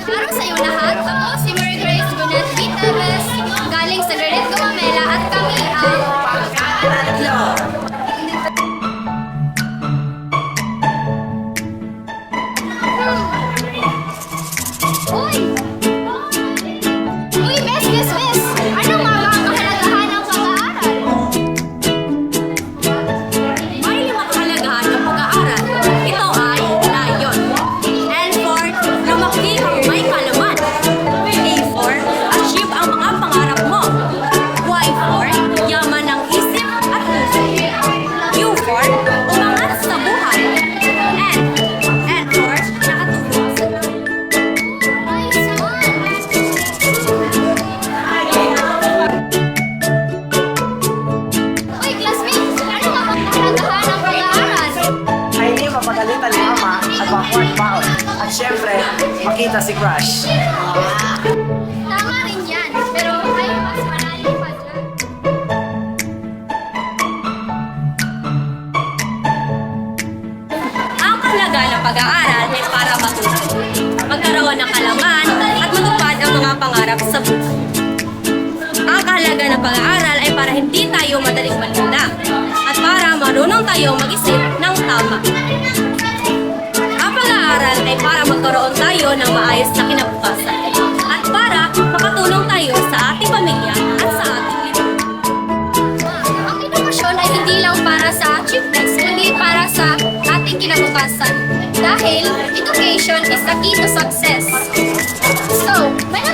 Para sa iyo lahat, ako si Mary Grace Gunet Viteves, galing sa Granite Gumamela at kami ang Pagkakatatlo. Uy! Uy, Miss! Ano nga ba ang kahalagahan ng pag-aaral? May limang kahalagahan ng pag-aaral. Ito ay layon. L for lumaki ang may kalaman. A for achieve ang mga pangarap mo. Y for yaman ng isip at puso. U for umangat sa buhay. N for nakatulong sa Uy, classmates! Ano nga bang kahalagahan ng pag-aaral? Ay hindi mapagalitan ni Mama at backward baon. At syempre, makita si Crush. Tama rin yan, pero ay mas malalim pa dyan. Ang kahalagahan ng pag-aaral ay para matuto, magkaroon ng kalaman at matupad ang mga pangarap sa buhay. Ang kahalagahan ng pag-aaral ay para hindi tayo madaling malula at para marunong tayo mag-isip ng tama. Ang pag-aaral ay para magkaroon tayo ng maayos na kinabukasan at para makatulong tayo sa ating pamilya at sa ating lipunan. Ang edukasyon ay hindi lang para sa achievements, kundi para sa ating kinabukasan. Dahil education is the key to success. So, may